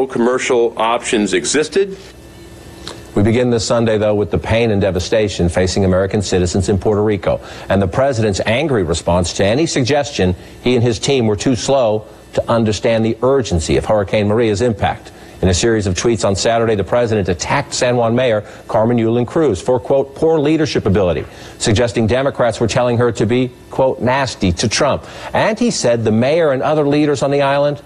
No commercial options existed. We begin this Sunday, though, with the pain and devastation facing American citizens in Puerto Rico and the president's angry response to any suggestion he and his team were too slow to understand the urgency of Hurricane Maria's impact. In a series of tweets on Saturday, the president attacked San Juan Mayor Carmen Yulín Cruz for, quote, poor leadership ability, suggesting Democrats were telling her to be, quote, nasty to Trump. And he said the mayor and other leaders on the island,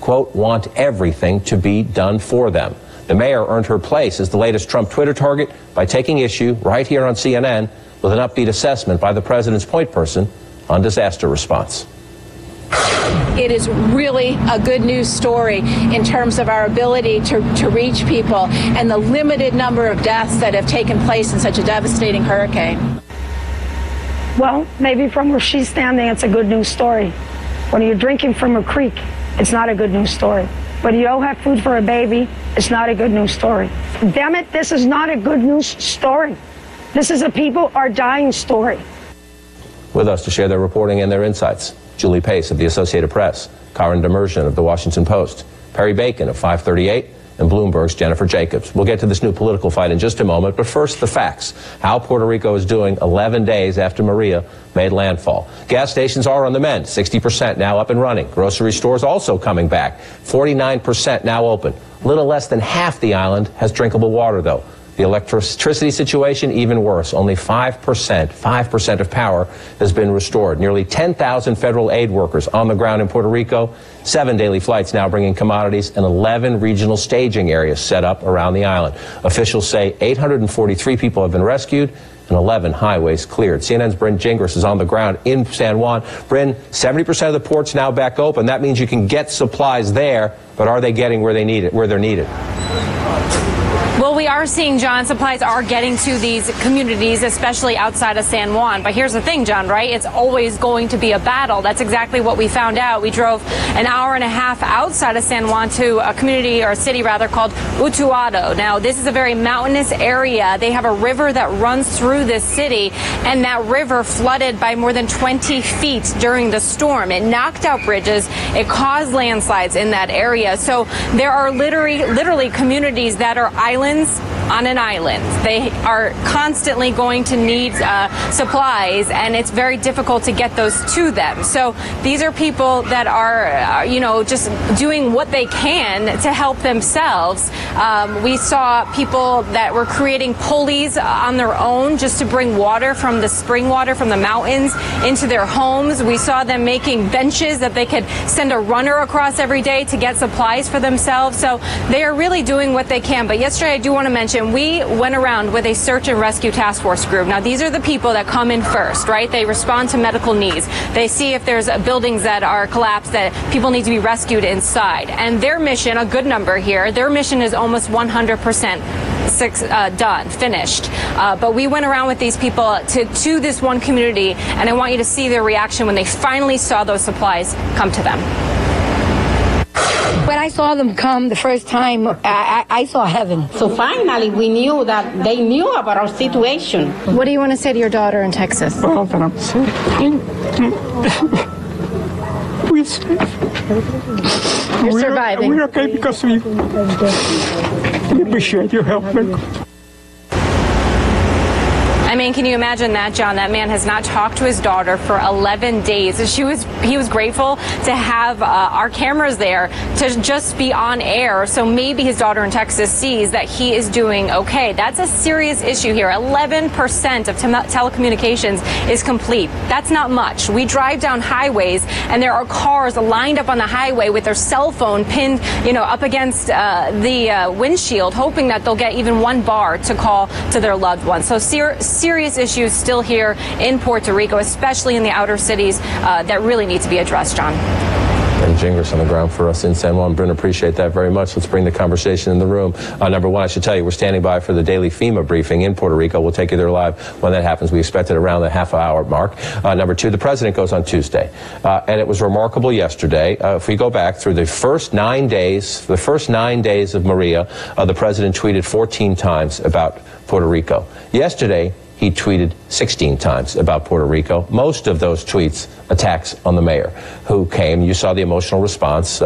quote, want everything to be done for them. The mayor earned her place as the latest Trump Twitter target by taking issue right here on CNN with an upbeat assessment by the president's point person on disaster response. It is really a good news story in terms of our ability to reach people and the limited number of deaths that have taken place in such a devastating hurricane. Well, maybe from where she's standing, it's a good news story. When you're drinking from a creek, it's not a good news story. When you don't have food for a baby, it's not a good news story. Damn it, this is not a good news story. This is a people are dying story. With us to share their reporting and their insights, Julie Pace of the Associated Press, Karen Demersion of the Washington Post, Perry Bacon of 538, and Bloomberg's Jennifer Jacobs. We'll get to this new political fight in just a moment, but first the facts. How Puerto Rico is doing 11 days after Maria made landfall. Gas stations are on the mend, 60% now up and running. Grocery stores also coming back, 49% now open. A little less than half the island has drinkable water, though. The electricity situation even worse. Only 5% of power has been restored. Nearly 10,000 federal aid workers on the ground in Puerto Rico, 7 daily flights now bringing commodities, and 11 regional staging areas set up around the island. Officials say 843 people have been rescued and 11 highways cleared. CNN's Bryn Gingras is on the ground in San Juan. Bryn, 70% of the ports now back open. That means you can get supplies there, but are they getting where they're needed? Well, we are seeing, John, supplies are getting to these communities, especially outside of San Juan. But here's the thing, John, right? It's always going to be a battle. That's exactly what we found out. We drove an hour and a half outside of San Juan to a community, or a city rather, called Utuado. Now, this is a very mountainous area. They have a river that runs through this city, and that river flooded by more than 20 feet during the storm. It knocked out bridges. It caused landslides in that area. So there are literally communities that are islands on an island. They are constantly going to need supplies, and it's very difficult to get those to them. So these are people that are, just doing what they can to help themselves. We saw people that were creating pulleys on their own just to bring water from the spring water from the mountains into their homes. We saw them making benches that they could send a runner across every day to get supplies for themselves. So they are really doing what they can. But yesterday, I do want to mention, we went around with a search and rescue task force group. Now, these are the people that come in first, right? They respond to medical needs. They see if there's buildings that are collapsed that people need to be rescued inside. And their mission, a good number here, their mission is almost 100% done, finished. But we went around with these people to this one community, and I want you to see their reaction when they finally saw those supplies come to them. When I saw them come the first time, I saw heaven. So finally, we knew that they knew about our situation. What do you want to say to your daughter in Texas? Well, that I'm saying, we're safe. You're surviving. We're okay because we appreciate your help. I mean, can you imagine that, John? That man has not talked to his daughter for 11 days. He was grateful to have our cameras there to just be on air, so maybe his daughter in Texas sees that he is doing okay. That's a serious issue here. 11% of telecommunications is complete. That's not much. We drive down highways, and there are cars lined up on the highway with their cell phone pinned, up against the windshield, hoping that they'll get even one bar to call to their loved ones. So serious issues still here in Puerto Rico, especially in the outer cities, that really need to be addressed, John. And Gingras on the ground for us in San Juan. Bryn, appreciate that very much. Let's bring the conversation in the room. Number one, I should tell you, we're standing by for the daily FEMA briefing in Puerto Rico. We'll take you there live when that happens. We expect it around the half-hour mark. Number two, the president goes on Tuesday. And it was remarkable yesterday. If we go back through the first 9 days, of Maria, the president tweeted 14 times about Puerto Rico. Yesterday, he tweeted 16 times about Puerto Rico. Most of those tweets attacks on the mayor, who came. You saw the emotional response.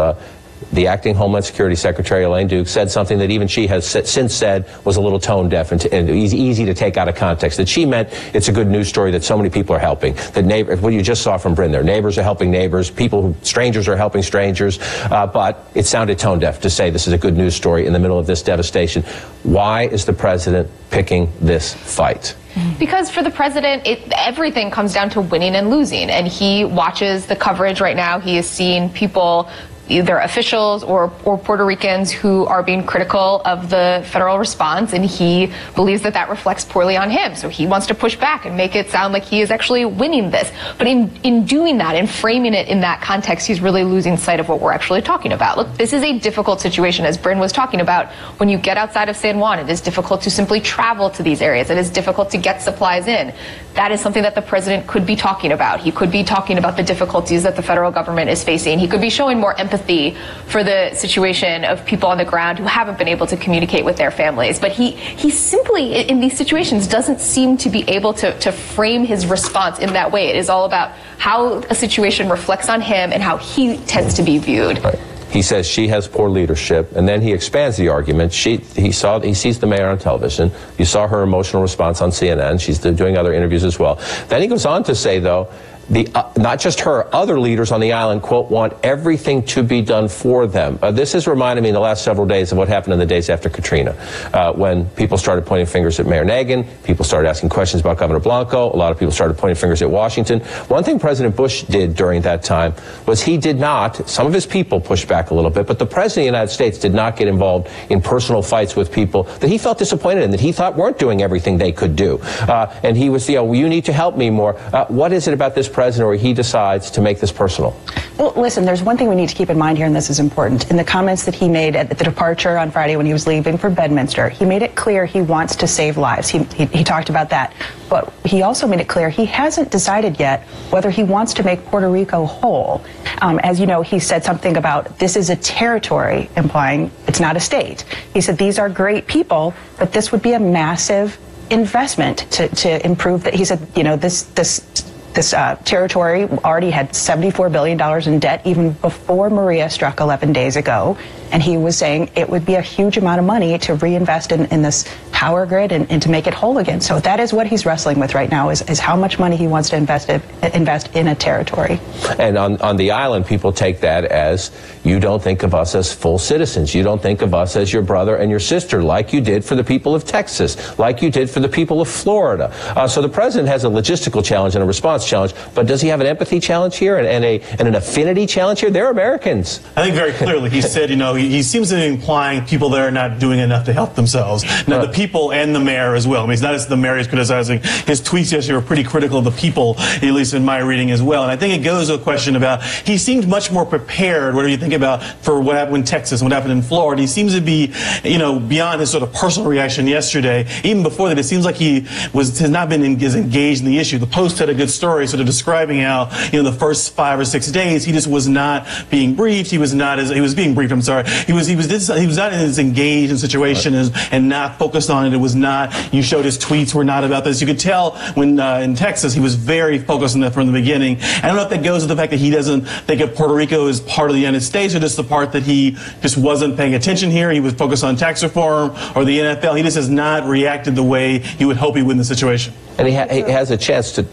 the acting Homeland Security Secretary, Elaine Duke, said something that even she has since said was a little tone deaf and easy to take out of context. That she meant it's a good news story that so many people are helping. That what you just saw from Bryn there, neighbors are helping neighbors, strangers are helping strangers, but it sounded tone deaf to say this is a good news story in the middle of this devastation. Why is the president picking this fight? Because for the president, everything comes down to winning and losing, and he watches the coverage right now. He is seeing people, either officials or Puerto Ricans, who are being critical of the federal response, and he believes that that reflects poorly on him. So he wants to push back and make it sound like he is actually winning this. But in doing that, in framing it in that context, he's really losing sight of what we're actually talking about. Look, this is a difficult situation, as Bryn was talking about. When you get outside of San Juan, it is difficult to simply travel to these areas. It is difficult to get supplies in. That is something that the president could be talking about. He could be talking about the difficulties that the federal government is facing. He could be showing more empathy for the situation of people on the ground who haven't been able to communicate with their families. But he simply, in these situations, doesn't seem to be able to frame his response in that way. It is all about how a situation reflects on him and how he tends to be viewed. Right. He says she has poor leadership, and then he expands the argument. He sees the mayor on television. You saw her emotional response on CNN. She's doing other interviews as well. Then he goes on to say, though, not just her, other leaders on the island, quote, want everything to be done for them. This has reminded me in the last several days of what happened in the days after Katrina, when people started pointing fingers at Mayor Nagin, people started asking questions about Governor Blanco, a lot of people started pointing fingers at Washington. One thing President Bush did during that time was he did not, some of his people pushed back a little bit, but the President of the United States did not get involved in personal fights with people that he felt disappointed in, that he thought weren't doing everything they could do. And he was, you need to help me more. What is it about this president where he decides to make this personal? Well, listen, there's one thing we need to keep in mind here, and this is important. In the comments that he made at the departure on Friday when he was leaving for Bedminster, he made it clear he wants to save lives. He talked about that. But he also made it clear he hasn't decided yet whether he wants to make Puerto Rico whole. As you know, he said something about this is a territory, implying it's not a state. He said these are great people, but this would be a massive investment to improve that. He said, you know, this territory already had $74 billion in debt even before Maria struck 11 days ago. And he was saying it would be a huge amount of money to reinvest in this power grid and to make it whole again. So that is what he's wrestling with right now, is how much money he wants to invest in a territory. And on the island, people take that as, you don't think of us as full citizens. You don't think of us as your brother and your sister, like you did for the people of Texas, like you did for the people of Florida. So the president has a logistical challenge and a response challenge, but does he have an empathy challenge here and an affinity challenge here? They're Americans. I think very clearly he said, you know, he seems to be implying people there are not doing enough to help themselves. Now, the people and the mayor as well. I mean, it's not as the mayor is criticizing. His tweets yesterday were pretty critical of the people, at least in my reading as well. And I think it goes to a question about, he seemed much more prepared, whatever you think about, for what happened in Texas and what happened in Florida. He seems to be, you know, beyond his sort of personal reaction yesterday. Even before that, it seems like he has not been as engaged in the issue. The Post had a good story sort of describing how, you know, the first 5 or 6 days, he just was not being briefed. He was being briefed, I'm sorry. He was not as engaged in the situation and not focused on it. It was not, you showed his tweets were not about this. You could tell when in Texas he was very focused on that from the beginning. I don't know if that goes to the fact that he doesn't think of Puerto Rico as part of the United States, or just the part that he just wasn't paying attention here. He was focused on tax reform or the NFL. He just has not reacted the way you would hope he would in the situation. And he has a chance to,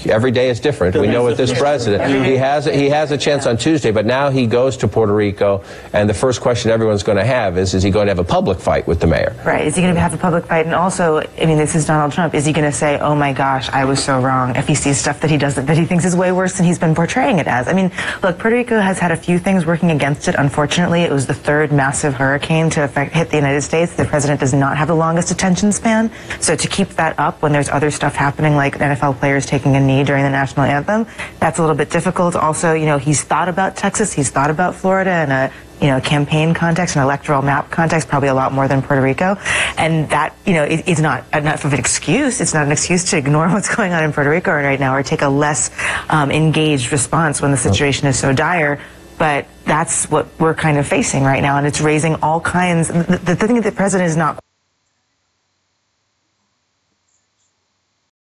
every day is different. We know with this president, he has a chance on Tuesday, but now he goes to Puerto Rico, and the first question everyone's going to have is he going to have a public fight with the mayor? Right. Is he going to have a public fight? And also, I mean, this is Donald Trump. Is he going to say, oh my gosh, I was so wrong, if he sees stuff that he thinks is way worse than he's been portraying it as? I mean, look, Puerto Rico has had a few things working against it. Unfortunately, it was the third massive hurricane to hit the United States. The president does not have the longest attention span. So to keep that up when there's other stuff happening, like NFL players taking a knee during the national anthem, that's a little bit difficult. Also, you know, he's thought about Texas, he's thought about Florida in a, you know, campaign context, an electoral map context, probably a lot more than Puerto Rico. And that, you know, it's not enough of an excuse. It's not an excuse to ignore what's going on in Puerto Rico right now or take a less engaged response when the situation is so dire. But that's what we're kind of facing right now, and it's raising all kinds. The thing that the president is not